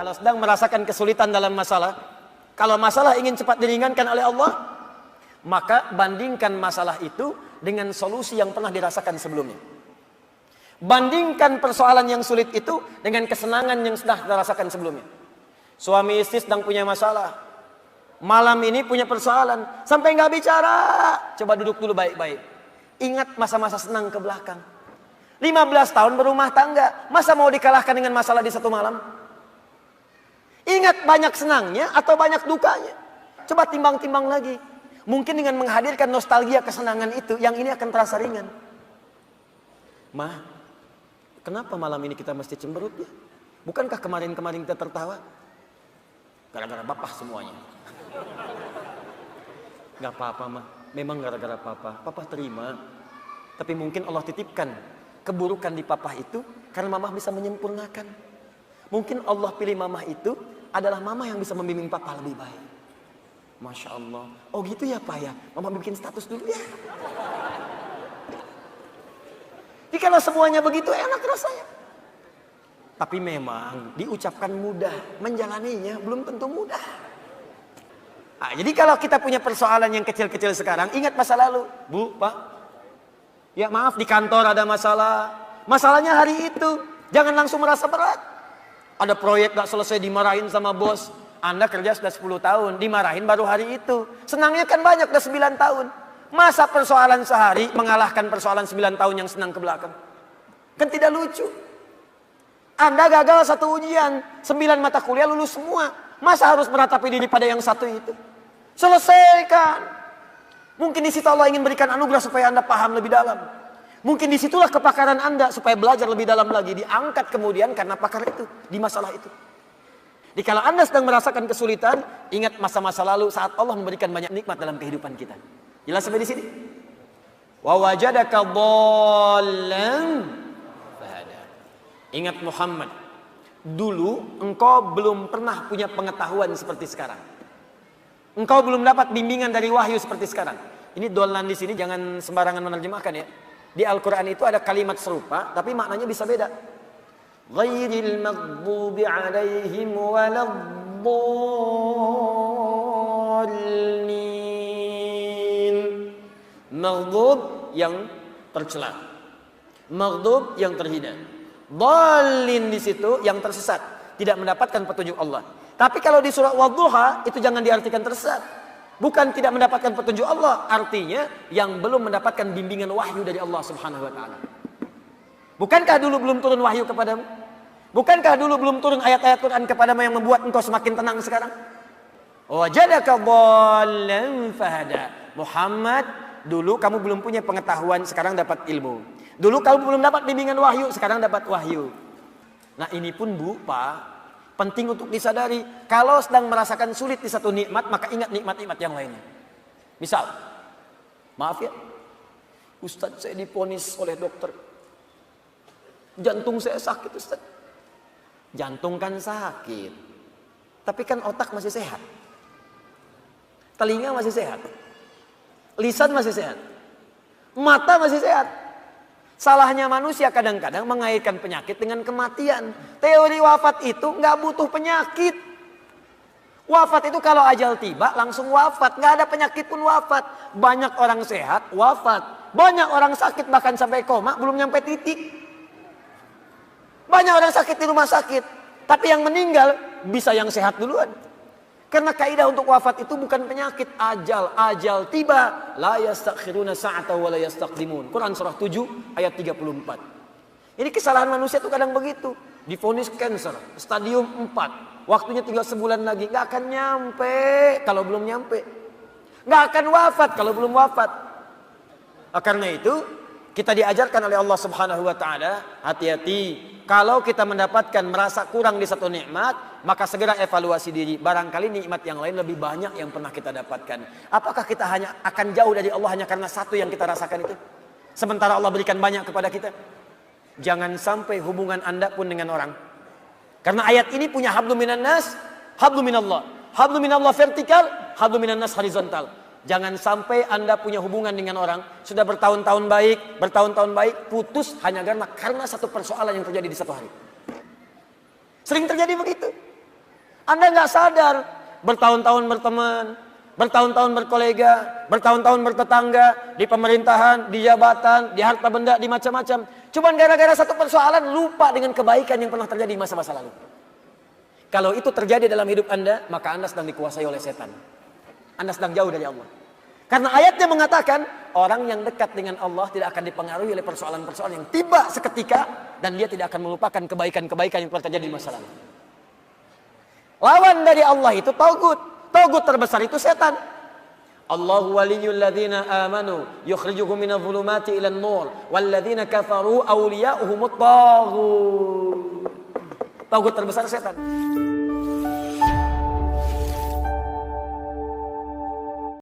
kalau sedang merasakan kesulitan dalam masalah, kalau masalah ingin cepat diringankan oleh Allah, maka bandingkan masalah itu dengan solusi yang pernah dirasakan sebelumnya. Bandingkan persoalan yang sulit itu dengan kesenangan yang sudah dirasakan sebelumnya. Suami istri sedang punya masalah, malam ini punya persoalan, sampai nggak bicara. Coba duduk dulu baik-baik. Ingat masa-masa senang ke belakang. 15 tahun berumah tangga, masa mau dikalahkan dengan masalah di satu malam? Ingat banyak senangnya atau banyak dukanya. Coba timbang-timbang lagi. Mungkin dengan menghadirkan nostalgia kesenangan itu, yang ini akan terasa ringan. Ma, kenapa malam ini kita mesti cemberut ya? Bukankah kemarin-kemarin kita tertawa? Gara-gara bapak semuanya. Gak apa-apa mah, memang gara-gara papa. Papa terima. Tapi mungkin Allah titipkan keburukan di papa itu karena mama bisa menyempurnakan. Mungkin Allah pilih mama itu adalah mama yang bisa membimbing papa lebih baik. Masya Allah. Oh gitu ya Pak ya. Mama bikin status dulu ya. Jadi kalau semuanya begitu enak rasanya. Tapi memang diucapkan mudah, menjalaninya belum tentu mudah. Nah, jadi kalau kita punya persoalan yang kecil-kecil sekarang, ingat masa lalu. Bu, Pak. Ya maaf di kantor ada masalah. Masalahnya hari itu. Jangan langsung merasa berat. Ada proyek gak selesai dimarahin sama bos. Anda kerja sudah 10 tahun, dimarahin baru hari itu. Senangnya kan banyak, udah 9 tahun. Masa persoalan sehari mengalahkan persoalan 9 tahun yang senang ke belakang? Kan tidak lucu. Anda gagal satu ujian, 9 mata kuliah lulus semua. Masa harus meratapi diri pada yang satu itu? Selesaikan. Mungkin di situ Allah ingin berikan anugerah supaya Anda paham lebih dalam. Mungkin disitulah kepakaran Anda supaya belajar lebih dalam lagi. Diangkat kemudian karena pakar itu, di masalah itu. Jadi kalau Anda sedang merasakan kesulitan, ingat masa-masa lalu saat Allah memberikan banyak nikmat dalam kehidupan kita. Jelas sampai di sini? Wa wajadaka dhallan fahada. Ingat Muhammad, dulu engkau belum pernah punya pengetahuan seperti sekarang. Engkau belum dapat bimbingan dari wahyu seperti sekarang. Ini dhallan di sini jangan sembarangan menerjemahkan ya. Di Al-Quran itu ada kalimat serupa, tapi maknanya bisa beda. Ghairil maghdubi alaihim waladdallin. Maghdub yang tercela. Maghdub yang terhina. Dhalin di situ yang tersesat, tidak mendapatkan petunjuk Allah. Tapi kalau di surah Wadduha itu jangan diartikan tersesat. Bukan tidak mendapatkan petunjuk Allah, artinya yang belum mendapatkan bimbingan wahyu dari Allah Subhanahu wa taala. Bukankah dulu belum turun wahyu kepadamu? Bukankah dulu belum turun ayat-ayat Quran kepadamu yang membuat engkau semakin tenang sekarang? Wajadaka dhallan fahada. Muhammad, dulu kamu belum punya pengetahuan, sekarang dapat ilmu. Dulu kamu belum dapat bimbingan wahyu, sekarang dapat wahyu. Nah, ini pun Bu, Pak, penting untuk disadari. Kalau sedang merasakan sulit di satu nikmat, maka ingat nikmat-nikmat yang lainnya. Misal, maaf ya, Ustadz saya diponis oleh dokter, jantung saya sakit Ustadz. Jantung kan sakit, tapi kan otak masih sehat. Telinga masih sehat. Lisan masih sehat. Mata masih sehat. Salahnya manusia kadang-kadang mengaitkan penyakit dengan kematian. Teori wafat itu nggak butuh penyakit. Wafat itu kalau ajal tiba langsung wafat. Nggak ada penyakit pun wafat. Banyak orang sehat wafat. Banyak orang sakit bahkan sampai koma belum nyampe titik. Banyak orang sakit di rumah sakit. Tapi yang meninggal bisa yang sehat duluan. Karena kaidah untuk wafat itu bukan penyakit, ajal. Ajal tiba, la yastakhiruna sa'ata wa la yastaqdimun. Quran surah 7 ayat 34. Ini kesalahan manusia itu kadang begitu. Divonis cancer, stadium 4. Waktunya tinggal sebulan lagi, nggak akan nyampe kalau belum nyampe. Nggak akan wafat kalau belum wafat. Karena itu kita diajarkan oleh Allah Subhanahu wa taala, hati-hati. Kalau kita mendapatkan merasa kurang di satu nikmat, maka segera evaluasi diri. Barangkali nikmat yang lain lebih banyak yang pernah kita dapatkan. Apakah kita hanya akan jauh dari Allah hanya karena satu yang kita rasakan itu? Sementara Allah berikan banyak kepada kita. Jangan sampai hubungan Anda pun dengan orang. Karena ayat ini punya hablum minan nas, hablum minallah. Hablum minallah vertikal, hablum minan nas horizontal. Jangan sampai Anda punya hubungan dengan orang, sudah bertahun-tahun baik, putus hanya karena satu persoalan yang terjadi di satu hari. Sering terjadi begitu. Anda nggak sadar, bertahun-tahun berteman, bertahun-tahun berkolega, bertahun-tahun bertetangga, di pemerintahan, di jabatan, di harta benda, di macam-macam. Cuman gara-gara satu persoalan lupa dengan kebaikan yang pernah terjadi di masa-masa lalu. Kalau itu terjadi dalam hidup Anda, maka Anda sedang dikuasai oleh setan. Anda sedang jauh dari Allah. Karena ayatnya mengatakan, orang yang dekat dengan Allah tidak akan dipengaruhi oleh persoalan-persoalan yang tiba seketika, dan dia tidak akan melupakan kebaikan-kebaikan yang pernah terjadi di masa lalu. Lawan dari Allah itu tagut. Tagut terbesar itu setan. Allahu waliyul ladzina amanu yukhrijuhum minadh dhulumati ilan nur wal ladzina kafaru awliya'uhumut taghut. Tagut terbesar setan.